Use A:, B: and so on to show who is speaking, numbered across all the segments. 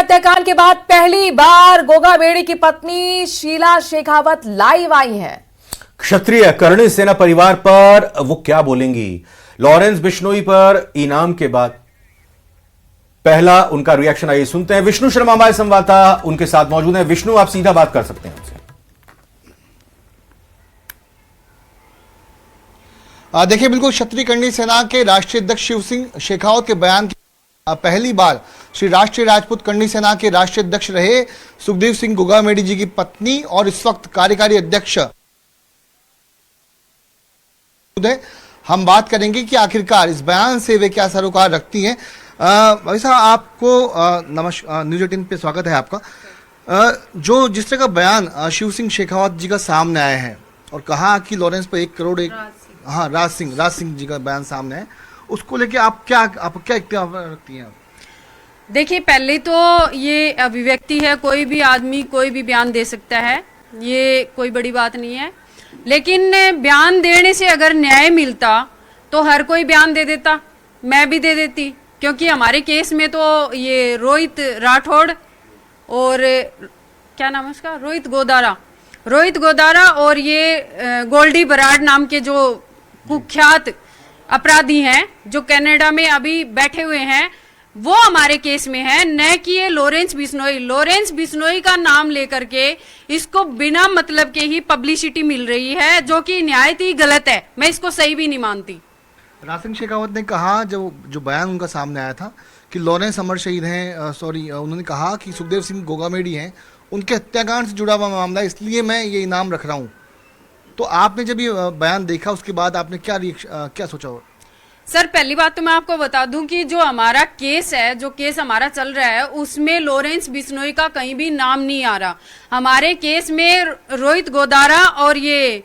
A: हत्याकांड के बाद पहली बार गोगा बेड़ी की पत्नी शीला शेखावत लाइव आई हैं।
B: क्षत्रिय करणी सेना परिवार पर वो क्या बोलेंगी? लॉरेंस बिश्नोई पर इनाम के बाद पहला उनका रिएक्शन आइए सुनते हैं। विष्णु शर्मा हमारे संवाददाता उनके साथ मौजूद हैं। विष्णु, आप सीधा बात कर सकते हैं उनसे।
C: देखिए, बिल्कुल क्षत्रिय करणी सेना के राष्ट्रीय अध्यक्ष शिव सिंह शेखावत के बयान की पहली बार श्री राष्ट्रीय राजपूत करणी सेना के राष्ट्रीय अध्यक्ष रहे सुखदेव सिंह गोगामेडी जी की पत्नी और इस वक्त कार्यकारी अध्यक्ष हम बात करेंगे कि आखिरकार इस बयान से वे क्या सरोकार रखती हैं। भाई साहब, आपको नमस्कार, न्यूज़ 18 पे स्वागत है आपका। जो जिस तरह का बयान शिव सिंह शेखावत जी का सामने आया है और कहा कि लॉरेंस पर 1 करोड़ राज सिंह जी का बयान सामने है, उसको लेके आप क्या इख्तिलाफ रखती हैं?
D: देखिए, पहले तो ये अभिव्यक्ति है, कोई भी आदमी कोई भी बयान दे सकता है, ये कोई बड़ी बात नहीं है। लेकिन बयान देने से अगर न्याय मिलता तो हर कोई बयान दे देता, मैं भी दे देती, क्योंकि हमारे केस में तो ये रोहित राठौड़ और क्या नाम है उसका, रोहित गोदारा और ये गोल्डी बराड़ नाम के जो कुख्यात अपराधी हैं जो कनाडा में अभी बैठे हुए हैं, वो हमारे केस में है, न कि ये लॉरेंस बिश्नोई का नाम लेकर के इसको बिना मतलब के ही पब्लिसिटी मिल रही है, जो कि निहायत ही गलत है। मैं इसको सही भी नहीं मानती।
C: राज सिंह शेखावत ने कहा, जो बयान उनका सामने आया था कि लॉरेंस अमर शहीद हैं, उन्होंने कहा कि सुखदेव सिंह गोगामेडी हैं, उनके हत्याकांड से जुड़ा हुआ मामला है, इसलिए मैं ये इनाम रख रहा हूँ। तो आपने जब ये बयान देखा उसके बाद आपने क्या सोचा?
D: सर, पहली बात तो मैं आपको बता दूं कि जो हमारा केस है, जो केस हमारा चल रहा है, उसमें लॉरेंस बिश्नोई का कहीं भी नाम नहीं आ रहा। हमारे केस में रोहित गोदारा और ये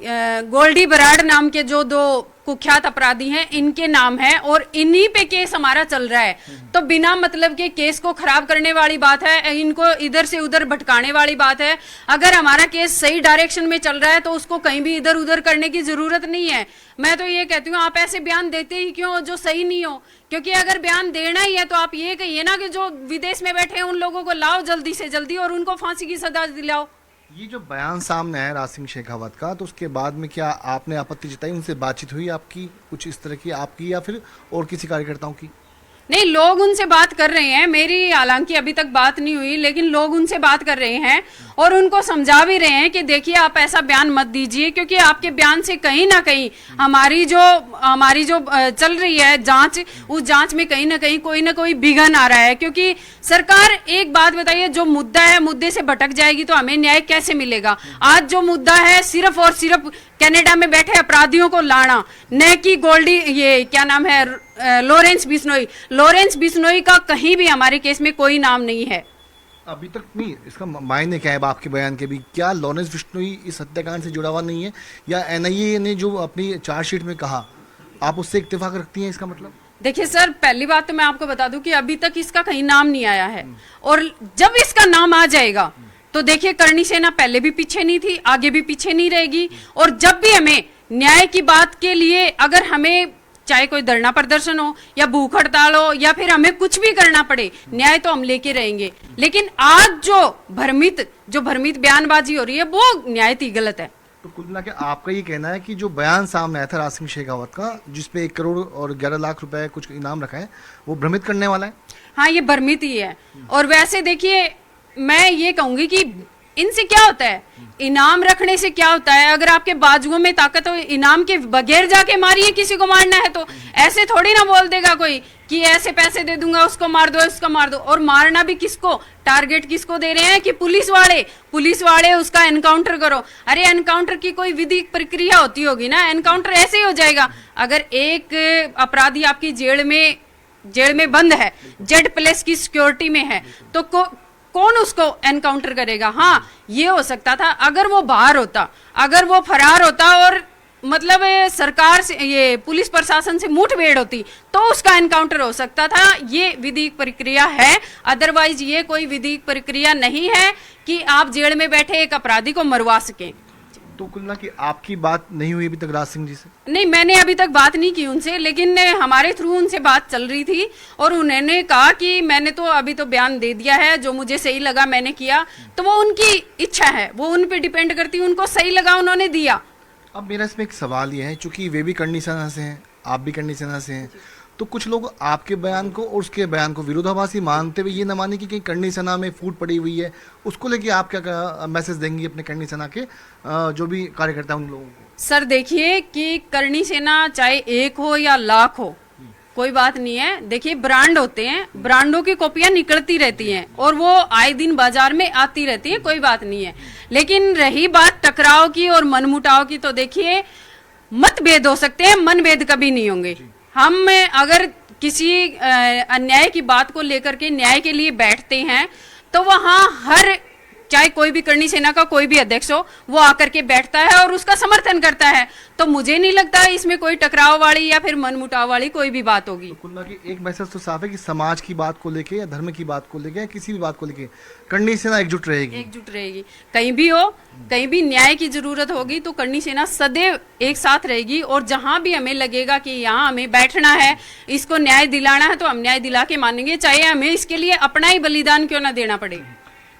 D: गोल्डी बराड़ नाम के जो 2 कुख्यात अपराधी हैं, इनके नाम है और इन्हीं पे केस हमारा चल रहा है। तो बिना मतलब के केस को खराब करने वाली बात है, इनको इधर से उधर भटकाने वाली बात है। अगर हमारा केस सही डायरेक्शन में चल रहा है तो उसको कहीं भी इधर उधर करने की जरूरत नहीं है। मैं तो ये कहती हूँ, आप ऐसे बयान देते ही क्यों जो सही नहीं हो? क्योंकि अगर बयान देना ही है तो आप ये कहिए ना कि जो विदेश में बैठे हैं उन लोगों को लाओ जल्दी से जल्दी और उनको फांसी की सजा दिलाओ।
C: ये जो बयान सामने है राज सिंह शेखावत का, तो उसके बाद में क्या आपने आपत्ति जताई? उनसे बातचीत हुई आपकी कुछ इस तरह की, आपकी या फिर और किसी कार्यकर्ताओं की?
D: नहीं, लोग उनसे बात कर रहे हैं, मेरी हालांकि अभी तक बात नहीं हुई, लेकिन लोग उनसे बात कर रहे हैं और उनको समझा भी रहे हैं कि देखिए, आप ऐसा बयान मत दीजिए, क्योंकि आपके बयान से कहीं ना कहीं हमारी जो चल रही है जांच, उस जांच में कहीं ना कोई विघन आ रहा है। क्योंकि सरकार, एक बात बताइए, जो मुद्दा है, मुद्दे से भटक जाएगी तो हमें न्याय कैसे मिलेगा? आज जो मुद्दा है सिर्फ और सिर्फ कनाडा में बैठे अपराधियों को लाना, न कि गोल्डी, ये क्या नाम है, लॉरेंस बिश्नोई का कहीं भी हमारे केस में कोई नाम नहीं है
C: अभी तक। नहीं, इसका मायने क्या है आपके बयान के भी? क्या लॉरेंस बिश्नोई इस हत्याकांड से जुड़ा हुआ नहीं है, या एनआईए ने जो अपनी चार्जशीट में कहा, आप उससे इत्तेफाक रखती हैं? इसका मतलब
D: देखिए सर, पहली बात तो मैं आपको बता दूं कि अभी तक इसका कहीं नाम नहीं आया है, और जब इसका नाम आ जाएगा तो देखिए, करणी सेना पहले भी पीछे नहीं थी, आगे भी पीछे नहीं रहेगी। और जब भी हमें न्याय की बात के लिए, अगर हमें चाहे कोई धरना प्रदर्शन हो या भूख हड़ताल हो या फिर हमें कुछ भी करना पड़े, न्याय तो हम लेके रहेंगे। लेकिन आज जो भ्रमित बयानबाजी हो रही है, वो न्यायत ही गलत है।
C: तो कुल मिला के आपका ये कहना है कि जो बयान सामने आया था राज सिंह शेखावत का, जिसपे 1 करोड़ और 11 लाख रुपए कुछ इनाम रखा है, वो भ्रमित करने वाला है?
D: हाँ, ये भ्रमित ही है। और वैसे देखिए, मैं ये कहूंगी कि इनसे क्या होता है, इनाम रखने से क्या होता है? अगर आपके बाजुओं में ताकत हो, इनाम के बगैर जाके मारिए, किसी को मारना है तो। ऐसे थोड़ी ना बोल देगा कोई कि ऐसे पैसे दे दूंगा, उसको मार दो, इसको मार दो। और मारना भी किसको, टारगेट किसको दे रहे हैं कि पुलिस वाले उसका एनकाउंटर करो। अरे एनकाउंटर की कोई विधिक प्रक्रिया होती होगी ना, एनकाउंटर ऐसे ही हो जाएगा। अगर एक अपराधी आपकी जेल में बंद है, Z+ की सिक्योरिटी में है, तो कौन उसको एनकाउंटर करेगा? हाँ, ये हो सकता था अगर वो बाहर होता, अगर वो फरार होता और मतलब सरकार से, ये पुलिस प्रशासन से मुठभेड़ होती, तो उसका एनकाउंटर हो सकता था। ये विधिक प्रक्रिया है, अदरवाइज ये कोई विधिक प्रक्रिया नहीं है कि आप जेल में बैठे एक अपराधी को मरवा सकें।
C: तो कुल कि आपकी बात नहीं हुई अभी तक राज सिंह जी से?
D: नहीं, मैंने अभी तक बात नहीं की उनसे, लेकिन हमारे थ्रू उनसे बात चल रही थी और उन्होंने कहा कि मैंने तो अभी तो बयान दे दिया है, जो मुझे सही लगा मैंने किया। तो वो उनकी इच्छा है, वो उन पे डिपेंड करती है, उनको सही लगा उन्होंने दिया।
C: अब मेरा इसमें एक सवाल ये है, चूंकि वे भी करनी सेना से हैं, आप भी करनी सेना से हैं, तो कुछ लोग आपके बयान को और उसके बयान को विरोधाभासी मानते हुए ये न माने कि कहीं करनी सेना में फूट पड़ी हुई है, उसको लेके आप क्या मैसेज देंगी अपने करनी सेना के जो भी कार्यकर्ता उन लोगों को?
D: सर देखिए कि करनी सेना चाहे 1 हो या लाख हो, कोई बात नहीं है। देखिए ब्रांड होते हैं, ब्रांडों की कॉपियां निकलती रहती हैं और वो आए दिन बाजार में आती रहती है, कोई बात नहीं है। लेकिन रही बात टकराव की और मनमुटाव की, तो देखिए मतभेद हो सकते हैं, मनभेद कभी नहीं होंगे। हम अगर किसी अन्याय की बात को लेकर के न्याय के लिए बैठते हैं तो वहां हर, चाहे कोई भी करनी सेना का कोई भी अध्यक्ष हो, वो आकर के बैठता है और उसका समर्थन करता है। तो मुझे नहीं लगता इसमें कोई टकराव वाली या फिर मनमुटाव वाली कोई भी बात होगी।
C: कुल्ला की एक मैसेज तो साफ है कि समाज की बात को लेके या धर्म की बात को लेके या किसी भी बात को लेके करनी सेना एकजुट रहेगी।
D: एकजुट रहेगी, कहीं भी हो, कहीं भी न्याय की जरूरत होगी तो करनी सेना सदैव एक साथ रहेगी। और जहां भी हमें लगेगा कि यहाँ हमें बैठना है, इसको न्याय दिलाना है, तो हम न्याय दिला के मानेंगे, चाहे हमें इसके लिए अपना ही बलिदान क्यों ना देना पड़े।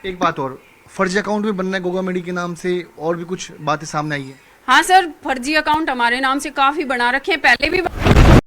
C: एक बात और, फर्जी अकाउंट भी बनना है गोगा मेडी के नाम से, और भी कुछ बातें सामने आई है?
D: हाँ सर, फर्जी अकाउंट हमारे नाम से काफी बना रखे हैं, पहले भी